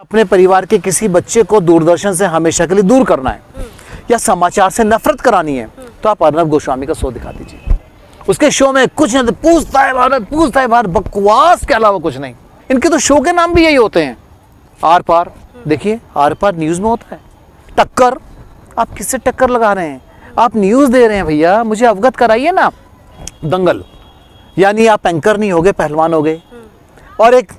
अपने परिवार के किसी बच्चे को दूरदर्शन से हमेशा के लिए दूर करना है या समाचार से नफरत करानी है तो आप अर्नब गोस्वामी का शो दिखा दीजिए। उसके शो में कुछ नहीं, पूछता है भारत, बकवास के अलावा कुछ नहीं। इनके तो शो के नाम भी यही होते हैं। आर पार देखिए, आर पार न्यूज में होता है। टक्कर, आप किससे टक्कर लगा रहे हैं? आप न्यूज दे रहे हैं भैया, मुझे अवगत कराइए ना। दंगल यानी आप एंकर नहीं हो गए, पहलवान हो गए। और एक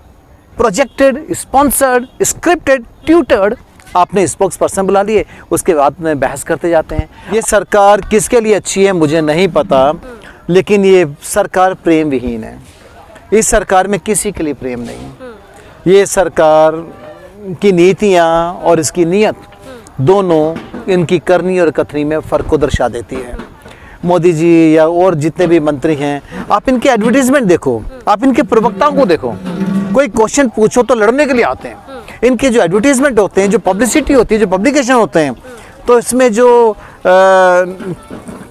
प्रोजेक्टेड, स्पॉन्सर्ड, स्क्रिप्टेड, ट्यूटर्ड आपने स्पोक्स पर्सन बुला लिए, उसके बाद में बहस करते जाते हैं। ये सरकार किसके लिए अच्छी है मुझे नहीं पता, लेकिन ये सरकार प्रेम विहीन है। इस सरकार में किसी के लिए प्रेम नहीं। ये सरकार की नीतियाँ और इसकी नीयत दोनों इनकी करनी और कथनी में फ़र्क को दर्शा देती है। मोदी जी या और जितने भी मंत्री हैं, आप इनके एडवर्टीजमेंट देखो, आप इनके प्रवक्ताओं को देखो। कोई क्वेश्चन पूछो तो लड़ने के लिए आते हैं। इनके जो एडवर्टीजमेंट होते हैं, जो पब्लिसिटी होती है, जो पब्लिकेशन होते हैं, तो इसमें जो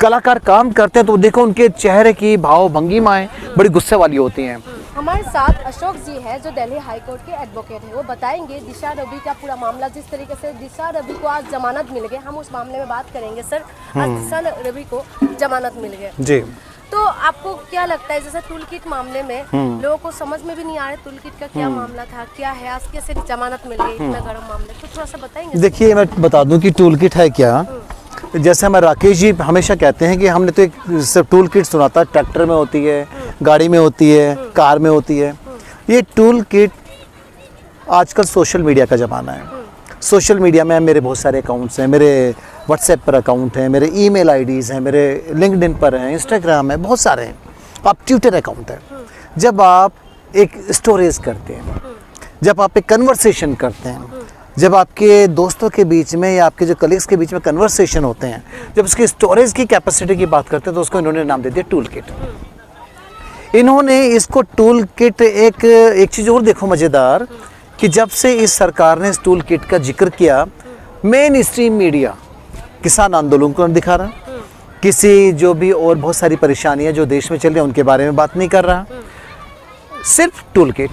कलाकार काम करते हैं तो देखो उनके चेहरे की भाव भंगिमाएं बड़ी गुस्से वाली होती हैं। हमारे साथ अशोक जी हैं जो दिल्ली हाई कोर्ट के एडवोकेट हैं। वो बताएंगे दिशा रवि का पूरा मामला, जिस तरीके से दिशा रवि को आज जमानत मिल गई, हम उस मामले में बात करेंगे। सर, आज दिशा रवि को जमानत मिल गई जी, तो आपको क्या लगता है, जैसे टूल किट मामले में लोगों को समझ में भी नहीं आ रहा टूल किट का क्या मामला था, क्या है, आज कैसे जमानत मिल गई इतना गर्म मामले, तो थोड़ा सा बताएंगे। देखिए, मैं बता दूं कि टूल किट है क्या। जैसे हमारे राकेश जी हमेशा कहते हैं कि हमने तो एक सिर्फ टूल किट सुना था, ट्रैक्टर में होती है, गाड़ी में होती है, कार में होती है। ये टूल किट आजकल सोशल मीडिया का ज़माना है। सोशल मीडिया में मेरे बहुत सारे अकाउंट्स हैं, मेरे व्हाट्सएप पर अकाउंट हैं, मेरे ईमेल आईडीज़ हैं, मेरे लिंक्डइन पर हैं, इंस्टाग्राम है, बहुत सारे हैं। आप ट्विटर अकाउंट है। जब आप एक स्टोरेज करते हैं, जब आप एक कन्वर्सेशन करते हैं, जब आपके दोस्तों के बीच में या आपके जो कलीग्स के बीच में कन्वर्सेशन होते हैं, जब उसकी स्टोरेज की कैपेसिटी की बात करते हैं तो उसको इन्होंने नाम दे दिया टूल किट। इन्होंने इसको टूल किट एक चीज़ और देखो मज़ेदार, कि जब से इस सरकार ने इस टूल किट का जिक्र किया, मेन स्ट्रीम मीडिया किसान आंदोलन को नहीं दिखा रहा, किसी जो भी और बहुत सारी परेशानियां जो देश में चल रही हैं उनके बारे में बात नहीं कर रहा। सिर्फ टूल किट,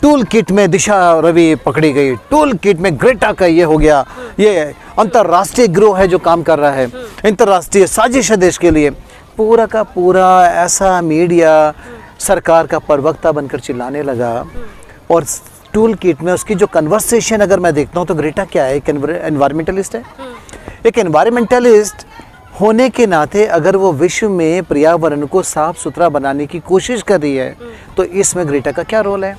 टूल किट में दिशा रवि पकड़ी गई, टूल किट में ग्रेटा का ये हो गया, ये अंतर्राष्ट्रीय गिरोह है जो काम कर रहा है, अंतर्राष्ट्रीय साजिश है देश के लिए। पूरा का पूरा ऐसा मीडिया सरकार का प्रवक्ता बनकर चिल्लाने लगा। और टूल किट में उसकी जो कन्वर्सेशन अगर मैं देखता हूँ तो ग्रेटा क्या है, एक एनवायरमेंटलिस्ट है। एक एनवायरमेंटलिस्ट होने के नाते अगर वो विश्व में पर्यावरण को साफ सुथरा बनाने की कोशिश कर रही है तो इसमें ग्रेटा का क्या रोल है?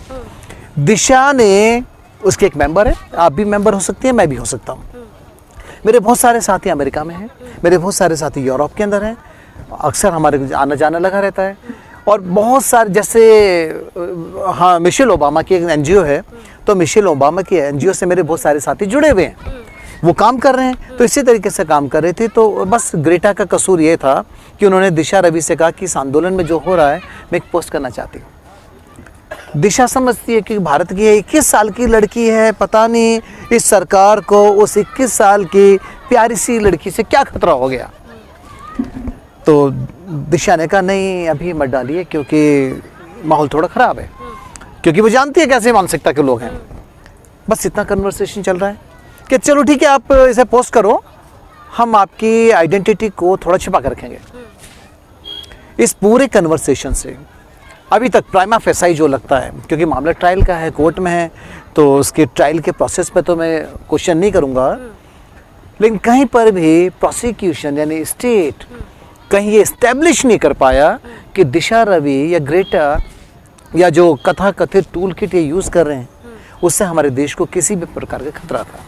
दिशा ने, उसके एक मेंबर है, आप भी मेंबर हो सकती हैं, मैं भी हो सकता हूँ। मेरे बहुत सारे साथी अमेरिका में हैं, मेरे बहुत सारे साथी यूरोप के अंदर हैं, अक्सर हमारे आना जाना लगा रहता है। और बहुत सारे, जैसे हाँ, मिशेल ओबामा की एक एनजीओ है, तो मिशेल ओबामा की एनजीओ से मेरे बहुत सारे साथी जुड़े हुए हैं, वो काम कर रहे हैं। तो इसी तरीके से काम कर रहे थे। तो बस ग्रेटा का कसूर ये था कि उन्होंने दिशा रवि से कहा कि इस आंदोलन में जो हो रहा है मैं एक पोस्ट करना चाहती हूँ। दिशा समझती है कि भारत की 21 साल की लड़की है, पता नहीं इस सरकार को उस 21 साल की प्यारी सी लड़की से क्या खतरा हो गया। तो दिशा ने कहा नहीं, अभी मत डालिए क्योंकि माहौल थोड़ा ख़राब है, क्योंकि वो जानती है कैसे मानसिकता के लोग हैं। बस इतना कन्वर्सेशन चल रहा है कि चलो ठीक है, आप इसे पोस्ट करो, हम आपकी आइडेंटिटी को थोड़ा छिपा कर रखेंगे। इस पूरे कन्वर्सेशन से अभी तक प्राइमा फेसाई जो लगता है, क्योंकि मामला ट्रायल का है, कोर्ट में है, तो उसके ट्रायल के प्रोसेस पे तो मैं क्वेश्चन नहीं करूँगा, लेकिन कहीं पर भी प्रोसिक्यूशन यानी स्टेट कहीं ये इस्टेब्लिश नहीं कर पाया कि दिशा रवि या ग्रेटा या जो कथा कथित टूल किट ये यूज़ कर रहे हैं उससे हमारे देश को किसी भी प्रकार का खतरा था।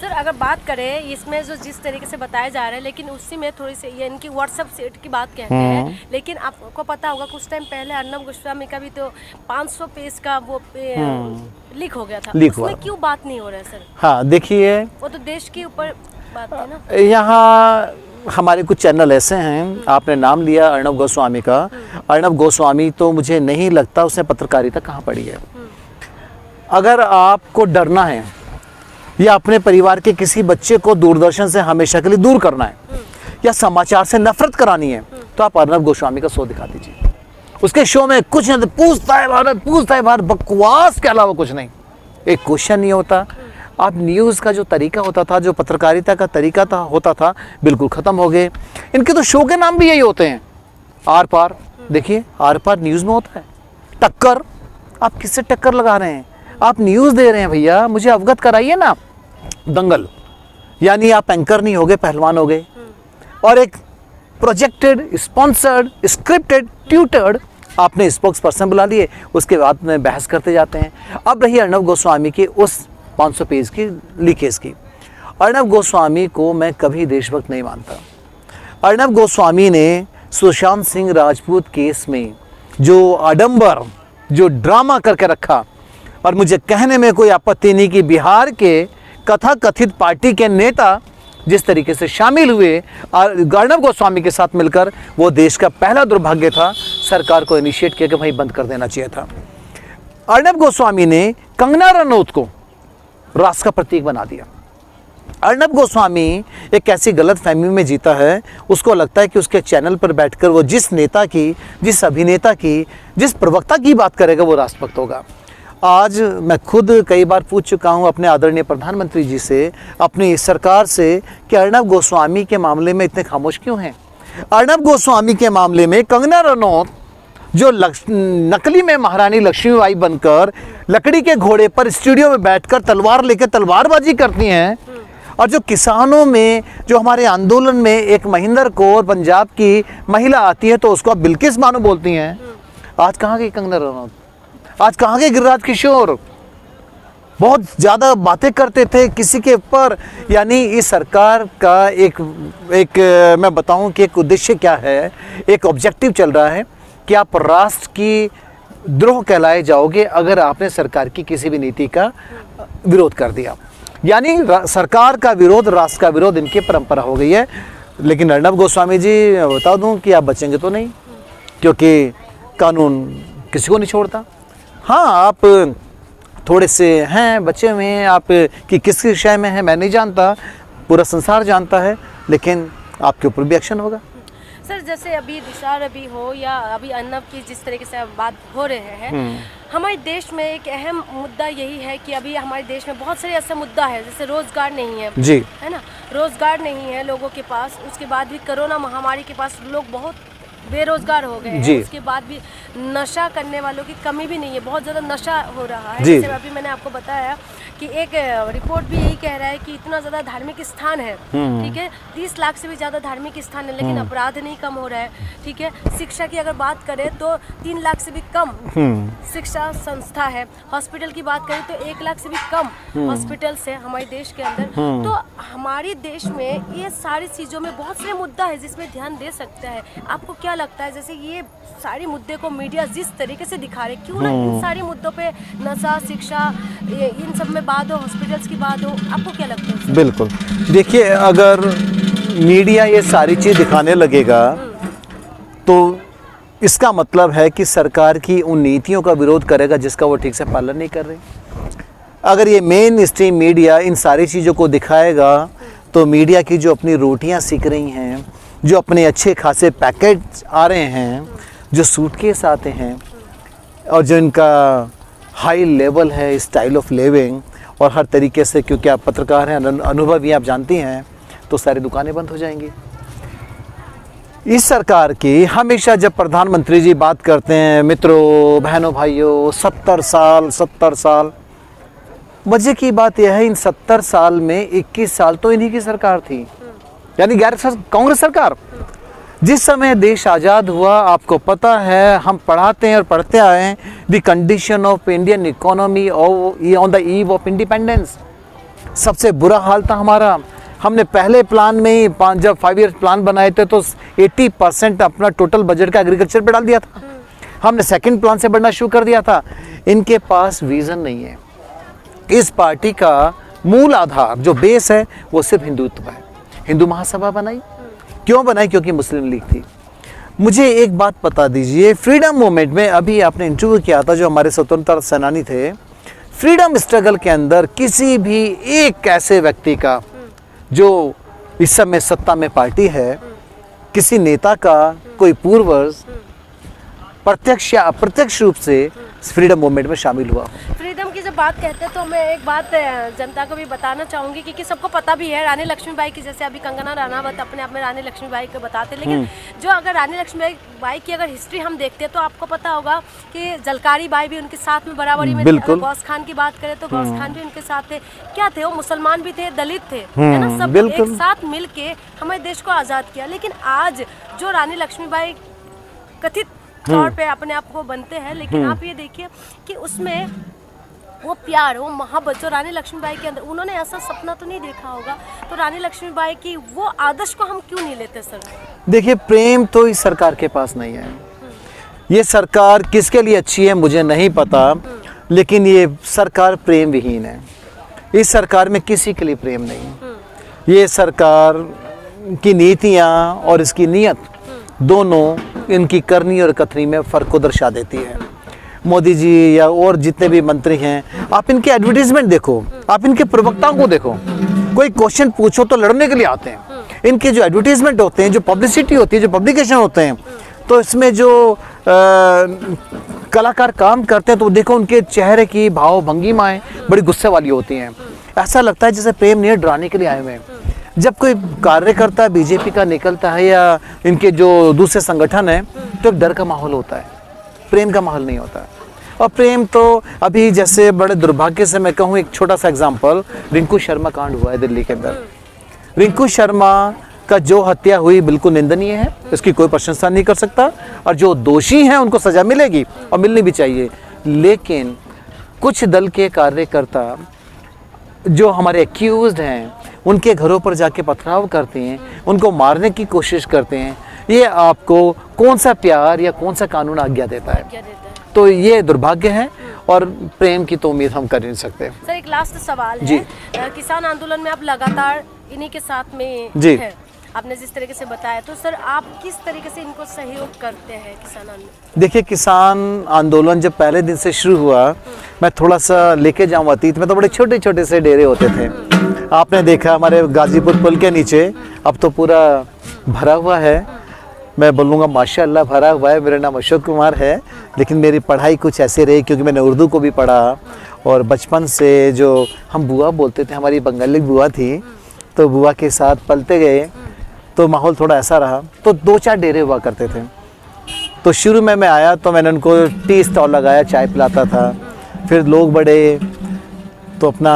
सर, अगर बात करें इसमें जो जिस तरीके से बताया जा रहा है, लेकिन उसी में थोड़ी सी ये इनकी व्हाट्सएप सेट की बात कहते हैं, लेकिन आपको पता होगा कुछ टाइम पहले अर्नब गोस्वामी का भी तो 500 पेज का वो लीक हो गया था, उसमें क्यों बात नहीं हो रहा है सर? हाँ देखिए, वो तो देश के ऊपर बात है ना। यहाँ हमारे कुछ चैनल ऐसे हैं, आपने नाम लिया अर्नब गोस्वामी का। अर्नब गोस्वामी तो मुझे नहीं लगता उसने पत्रकारिता कहाँ पढ़ी है। अगर आपको डरना है या अपने परिवार के किसी बच्चे को दूरदर्शन से हमेशा के लिए दूर करना है या समाचार से नफरत करानी है तो आप अर्नब गोस्वामी का शो दिखा दीजिए। उसके शो में कुछ नहीं, पूछता है भारत, बकवास के अलावा कुछ नहीं। एक क्वेश्चन नहीं होता। अब न्यूज़ का जो तरीका होता था, जो पत्रकारिता का तरीका था होता था, बिल्कुल ख़त्म हो गए। इनके तो शो के नाम भी यही होते हैं, आर पार। देखिए आर पार न्यूज़ में होता है। टक्कर, आप किससे टक्कर लगा रहे हैं? आप न्यूज़ दे रहे हैं भैया, मुझे अवगत कराइए ना। दंगल, यानी आप एंकर नहीं हो गए, पहलवान हो गए। और एक प्रोजेक्टेड, स्पॉन्सर्ड, स्क्रिप्टेड, ट्यूटर्ड आपने स्पोक्स पर्सन बुला लिए, उसके बाद में बहस करते जाते हैं। अब रही अर्नब गोस्वामी की उस 500 पेज की लीकेज की। अर्नब गोस्वामी को मैं कभी देशभक्त नहीं मानता। अर्नब गोस्वामी ने सुशांत सिंह राजपूत केस में जो आडंबर, जो ड्रामा करके रखा, और मुझे कहने में कोई आपत्ति नहीं कि बिहार के कथाकथित पार्टी के नेता जिस तरीके से शामिल हुए अर्नब गोस्वामी के साथ मिलकर, वो देश का पहला दुर्भाग्य था। सरकार को इनिशिएट किया कि भाई बंद कर देना चाहिए था। अर्नब गोस्वामी ने कंगना रनौत को राष्ट्र का प्रतीक बना दिया। अर्नब गोस्वामी एक ऐसी गलत फहमी में जीता है, उसको लगता है कि उसके चैनल पर बैठकर वो जिस नेता की, जिस अभिनेता की, जिस प्रवक्ता की बात करेगा वो राष्ट्रभक्त होगा। आज मैं खुद कई बार पूछ चुका हूं अपने आदरणीय प्रधानमंत्री जी से, अपनी सरकार से, कि अर्नब गोस्वामी के मामले में इतने खामोश क्यों हैं? अर्नब गोस्वामी के मामले में कंगना रनौत जो नकली में महारानी लक्ष्मीबाई बनकर लकड़ी के घोड़े पर स्टूडियो में बैठकर तलवार लेकर तलवारबाजी करती हैं, और जो किसानों में, जो हमारे आंदोलन में एक महिंदर कौर पंजाब की महिला आती है तो उसको आप बिल्किस बानो बोलती हैं। आज कहाँ गई कंगना रनौत? आज कहाँ गए गिरिराज किशोर? बहुत ज़्यादा बातें करते थे किसी के ऊपर। यानी इस सरकार का एक मैं बताऊं कि एक उद्देश्य क्या है, एक ऑब्जेक्टिव चल रहा है कि आप राष्ट्र की द्रोह कहलाए जाओगे अगर आपने सरकार की किसी भी नीति का विरोध कर दिया। यानी सरकार का विरोध, राष्ट्र का विरोध इनकी परंपरा हो गई है। लेकिन अर्नब गोस्वामी जी, बता दूं कि आप बचेंगे तो नहीं, क्योंकि कानून किसी को नहीं छोड़ता। हाँ, आप थोड़े से हैं, बचे हुए हैं, आप कि किस विषय में है मैं नहीं जानता, पूरा संसार जानता है, लेकिन आपके ऊपर भी एक्शन होगा। सर, जैसे अभी दिशा रवि हो या अभी अर्नब की जिस तरीके से बात हो रहे हैं, हमारे देश में एक अहम मुद्दा यही है कि अभी हमारे देश में बहुत सारे ऐसा मुद्दा है, जैसे रोजगार नहीं है जी, है ना, रोजगार नहीं है लोगों के पास। उसके बाद भी कोरोना महामारी के पास लोग बहुत बेरोजगार हो गए हैं। उसके बाद भी नशा करने वालों की कमी भी नहीं है, बहुत ज़्यादा नशा हो रहा है। जैसे अभी मैंने आपको बताया कि एक रिपोर्ट भी यही कह रहा है कि इतना ज़्यादा धार्मिक स्थान है, ठीक है, 30 लाख से भी ज़्यादा धार्मिक स्थान है, लेकिन अपराध नहीं कम हो रहा है, ठीक है। शिक्षा की अगर बात करें तो 3 लाख से भी कम शिक्षा संस्था है। हॉस्पिटल की बात करें तो 1 लाख से भी कम हॉस्पिटल्स है हमारे देश के अंदर। तो हमारे देश में ये सारी चीज़ों में बहुत सारे मुद्दा है जिसमें ध्यान दे सकता है। आपको क्या लगता है, जैसे ये सारे मुद्दे को मीडिया जिस तरीके से दिखा रहे, क्यों ना इन सारे मुद्दों पे नशा, शिक्षा, इन सब में बात हो, हॉस्पिटल्स की बात हो, आपको क्या लगता है? बिल्कुल, देखिए, अगर मीडिया ये सारी चीज़ दिखाने लगेगा तो इसका मतलब है कि सरकार की उन नीतियों का विरोध करेगा जिसका वो ठीक से पालन नहीं कर रही। अगर ये मेन स्ट्रीम मीडिया इन सारी चीज़ों को दिखाएगा तो मीडिया की जो अपनी रोटियां सीख रही हैं, जो अपने अच्छे खासे पैकेट आ रहे हैं, जो सूटकेस आते हैं, और जो इनका हाई लेवल है स्टाइल ऑफ लिविंग, और हर तरीके से, क्योंकि आप पत्रकार हैं, अनुभव भी आप जानती हैं, तो सारी दुकानें बंद हो जाएंगी। इस सरकार की हमेशा जब प्रधानमंत्री जी बात करते हैं, मित्रों, बहनों, भाइयों, 70 साल, मजे की बात यह है इन 70 साल में 21 साल तो इन्हीं की सरकार थी, यानी कांग्रेस सरकार। जिस समय देश आज़ाद हुआ, आपको पता है, हम पढ़ाते हैं और पढ़ते आए हैं the condition of Indian economy on the eve of independence. सबसे बुरा हाल था हमारा। हमने पहले प्लान में ही जब 5 ईयर प्लान बनाए थे तो 80% अपना टोटल बजट का एग्रीकल्चर पे डाल दिया था। हमने सेकंड प्लान से बढ़ना शुरू कर दिया था। इनके पास विज़न नहीं है। इस पार्टी का मूल आधार जो बेस है वो सिर्फ हिंदुत्व है। हिंदू महासभा बनाई, क्यों बनाई? क्योंकि मुस्लिम लीग थी। मुझे एक बात बता दीजिए, फ्रीडम मूवमेंट में अभी आपने इंटरव्यू किया था जो हमारे स्वतंत्रता सेनानी थे, फ्रीडम स्ट्रगल के अंदर किसी भी एक ऐसे व्यक्ति का जो इस समय सत्ता में पार्टी है, किसी नेता का कोई पूर्वज प्रत्यक्ष या अप्रत्यक्ष रूप से फ्रीडम मूवमेंट में शामिल हुआ? फ्रीडम की जब बात कहते हैं तो मैं एक बात जनता को भी बताना चाहूँगी, क्योंकि सबको पता भी है रानी लक्ष्मीबाई की, जैसे अभी कंगना रनावत अपने आप में रानी लक्ष्मीबाई को बताते हैं, लेकिन जो अगर रानी लक्ष्मीबाई की अगर हिस्ट्री हम देखते हैं तो आपको पता होगा कि जलकारी बाई भी उनके साथ में बराबरी में थे। अगर गौस खान की बात करें तो गौस खान भी उनके साथ थे। क्या थे वो? मुसलमान भी थे, दलित थे, है ना, सब एक साथ मिल के हमारे देश को आज़ाद किया। लेकिन आज जो रानी लक्ष्मीबाई कथित तौर पे अपने आप को बनते हैं, लेकिन आप ये देखिए कि उसमें वो प्यार, वो मोहब्बत जो रानी लक्ष्मीबाई के अंदर, उन्होंने ऐसा सपना तो नहीं देखा होगा, तो रानी लक्ष्मीबाई की वो आदर्श को हम क्यों नहीं लेते सर? देखिए, प्रेम तो इस सरकार के पास नहीं है। ये सरकार किसके लिए अच्छी है मुझे नहीं पता, लेकिन ये सरकार प्रेम विहीन है। इस सरकार में किसी के लिए प्रेम नहीं। ये सरकार की नीतियाँ और इसकी नीयत दोनों इनकी करनी और कथनी में फ़र्क को दर्शा देती है। मोदी जी या और जितने भी मंत्री हैं, आप इनके एडवर्टीजमेंट देखो, आप इनके प्रवक्ताओं को देखो, कोई क्वेश्चन पूछो तो लड़ने के लिए आते हैं। इनके जो एडवर्टीजमेंट होते हैं, जो पब्लिसिटी होती है, जो पब्लिकेशन होते हैं, तो इसमें जो कलाकार काम करते हैं तो देखो उनके चेहरे की भाव भंगिमाएँ बड़ी गुस्से वाली होती हैं। ऐसा लगता है जैसे प्रेम नहीं डराने के लिए आए हुए हैं। जब कोई कार्यकर्ता बीजेपी का निकलता है या इनके जो दूसरे संगठन है तो एक डर का माहौल होता है, प्रेम का माहौल नहीं होता। और प्रेम तो अभी जैसे बड़े दुर्भाग्य से मैं कहूँ, एक छोटा सा एग्जांपल, रिंकू शर्मा कांड हुआ है दिल्ली के अंदर। रिंकू शर्मा का जो हत्या हुई बिल्कुल निंदनीय है, इसकी कोई प्रशंसा नहीं कर सकता, और जो दोषी हैं उनको सजा मिलेगी और मिलनी भी चाहिए। लेकिन कुछ दल के कार्यकर्ता जो हमारे एक्यूज्ड हैं उनके घरों पर जाके पथराव करते हैं, उनको मारने की कोशिश करते हैं। ये आपको कौन सा प्यार या कौन सा कानून आज्ञा देता है? तो ये दुर्भाग्य है और प्रेम की तो उम्मीद हम कर नहीं सकते। सर, एक लास्ट सवाल है, किसान आंदोलन में आप लगातार इन्हीं के साथ में हैं, आपने जिस तरीके से बताया, तो सर आप किस तरीके से इनको सहयोग करते हैं किसान आंदोलन? देखिए, किसान आंदोलन जब पहले दिन से शुरू हुआ, मैं थोड़ा सा लेके जाऊँ अतीत में, तो बड़े छोटे छोटे से डेरे होते थे। आपने देखा हमारे गाजीपुर पुल के नीचे अब तो पूरा भरा हुआ है। मैं बोलूँगा माशाअल्लाह भरा हुआ है। मेरा नाम अशोक कुमार है, लेकिन मेरी पढ़ाई कुछ ऐसे रही क्योंकि मैंने उर्दू को भी पढ़ा, और बचपन से जो हम बुआ बोलते थे, हमारी बंगाली बुआ थी, तो बुआ के साथ पलते गए, तो माहौल थोड़ा ऐसा रहा। तो 2-4 डेरे हुआ करते थे। तो शुरू में मैं आया तो मैंने उनको टी स्टॉल लगाया, चाय पिलाता था। फिर लोग बढ़े तो अपना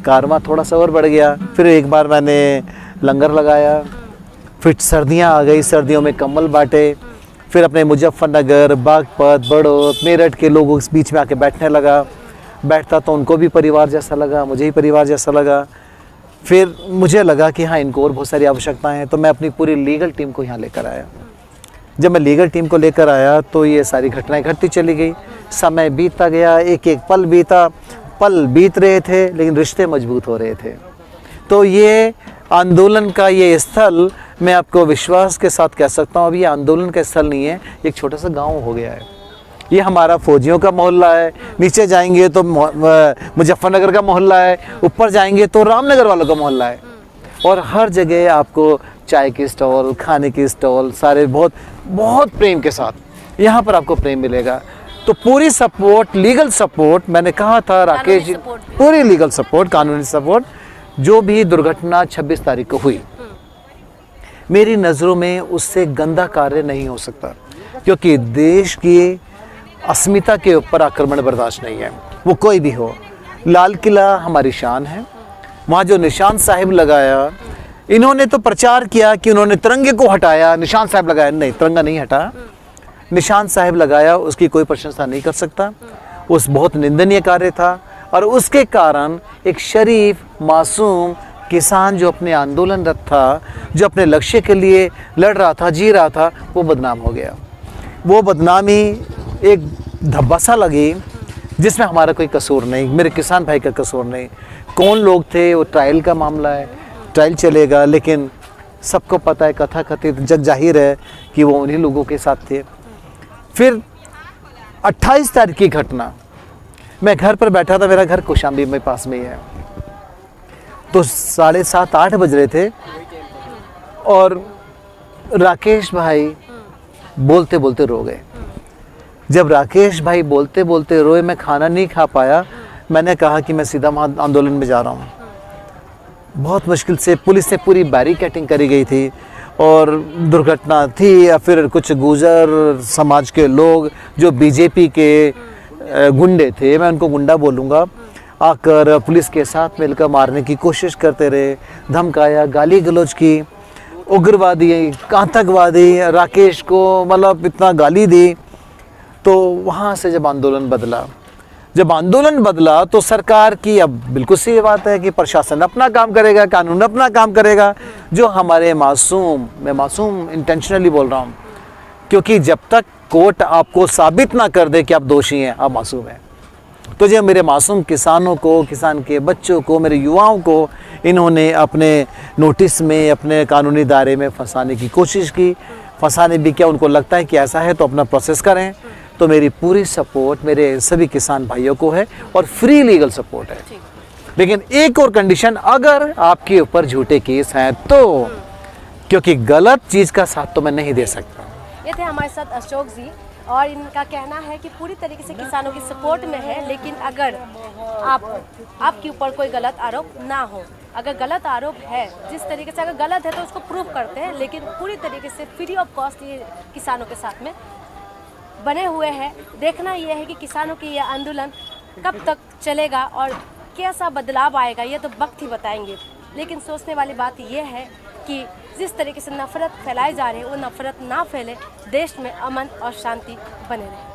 कारवां थोड़ा सा और बढ़ गया। फिर एक बार मैंने लंगर लगाया। फिर सर्दियां आ गई, सर्दियों में कंबल बांटे। फिर अपने मुजफ्फरनगर, बागपत, बड़ौत, मेरठ के लोगों के बीच में आके बैठने लगा। बैठता तो उनको भी परिवार जैसा लगा, मुझे ही परिवार जैसा लगा। फिर मुझे लगा कि हाँ, इनको और बहुत सारी आवश्यकताएं हैं, तो मैं अपनी पूरी लीगल टीम को यहाँ लेकर आया। जब मैं लीगल टीम को लेकर आया तो ये सारी घटनाएं घटती चली गई। समय बीतता गया, एक एक पल बीता। पल बीत रहे थे लेकिन रिश्ते मजबूत हो रहे थे। तो ये आंदोलन का ये स्थल, मैं आपको विश्वास के साथ कह सकता हूँ, अब ये आंदोलन का स्थल नहीं है, एक छोटा सा गाँव हो गया है। ये हमारा फौजियों का मोहल्ला है। नीचे जाएंगे तो मुजफ्फरनगर का मोहल्ला है, ऊपर जाएंगे तो रामनगर वालों का मोहल्ला है। और हर जगह आपको चाय की स्टॉल, खाने की स्टॉल, सारे बहुत बहुत प्रेम के साथ यहाँ पर आपको प्रेम मिलेगा। तो पूरी सपोर्ट, लीगल सपोर्ट, मैंने कहा था राकेश जी, पूरी लीगल सपोर्ट, कानूनी सपोर्ट। जो भी दुर्घटना 26 तारीख को हुई, मेरी नज़रों में उससे गंदा कार्य नहीं हो सकता, क्योंकि देश की अस्मिता के ऊपर आक्रमण बर्दाश्त नहीं है, वो कोई भी हो। लाल किला हमारी शान है। वहाँ जो निशान साहिब लगाया, इन्होंने तो प्रचार किया कि उन्होंने तिरंगे को हटाया, निशान साहिब लगाया। नहीं, तिरंगा नहीं हटा, निशान साहिब लगाया, उसकी कोई प्रशंसा नहीं कर सकता। उस बहुत निंदनीय कार्य था, और उसके कारण एक शरीफ मासूम किसान जो अपने आंदोलनरत था, जो अपने लक्ष्य के लिए लड़ रहा था, जी रहा था, वो बदनाम हो गया। वो बदनामी एक धब्बा सा लगी जिसमें हमारा कोई कसूर नहीं, मेरे किसान भाई का कसूर नहीं। कौन लोग थे, वो ट्रायल का मामला है, ट्रायल चलेगा, लेकिन सबको पता है, कथा कथित जग जाहिर है कि वो उन्हीं लोगों के साथ थे। फिर 28 तारीख की घटना, मैं घर पर बैठा था, मेरा घर कौशाम्बी में पास में ही है, तो 7:30-8 बज रहे थे, और राकेश भाई बोलते बोलते रो गए। जब राकेश भाई बोलते बोलते रोए, मैं खाना नहीं खा पाया, मैंने कहा कि मैं सीधा वहाँ आंदोलन में जा रहा हूँ। बहुत मुश्किल से पुलिस से पूरी बैरिकेडिंग करी गई थी और दुर्घटना थी या फिर कुछ गुजर समाज के लोग जो बीजेपी के गुंडे थे, मैं उनको गुंडा बोलूँगा, आकर पुलिस के साथ मिलकर मारने की कोशिश करते रहे, धमकाया, गाली गलौज की, उग्रवादी, आतंकवादी, राकेश को मतलब इतना गाली दी। तो वहाँ से जब आंदोलन बदला तो सरकार की, अब बिल्कुल सही बात है कि प्रशासन अपना काम करेगा, कानून अपना काम करेगा, जो हमारे मासूम, मैं मासूम इंटेंशनली बोल रहा हूँ, क्योंकि जब तक कोर्ट आपको साबित ना कर दे कि आप दोषी हैं, आप मासूम हैं। तो जब मेरे मासूम किसानों को, किसान के बच्चों को, मेरे युवाओं को इन्होंने अपने नोटिस में, अपने कानूनी दायरे में फंसाने की कोशिश की, फंसाने भी क्या, उनको लगता है कि ऐसा है तो अपना प्रोसेस करें। तो मेरी पूरी सपोर्ट मेरे सभी किसान भाइयों को है और फ्री लीगल सपोर्ट है। लेकिन एक और कंडीशन, अगर आपके ऊपर झूठे केस हैं तो, क्योंकि गलत चीज़ का साथ तो मैं नहीं दे सकता। ये थे हमारे साथ अशोक जी, और इनका कहना है कि पूरी तरीके से किसानों की सपोर्ट में है, लेकिन अगर आपके ऊपर कोई गलत आरोप ना हो, अगर गलत आरोप है, जिस तरीके से अगर गलत है तो उसको प्रूव करते हैं, लेकिन पूरी तरीके से फ्री ऑफ कॉस्ट ये किसानों के साथ में बने हुए हैं। देखना यह है कि किसानों की यह आंदोलन कब तक चलेगा और कैसा बदलाव आएगा, ये तो वक्त ही बताएंगे। लेकिन सोचने वाली बात यह है कि जिस तरीके से नफरत फैलाई जा रही है वो नफरत ना फैले, देश में अमन और शांति बने रहे।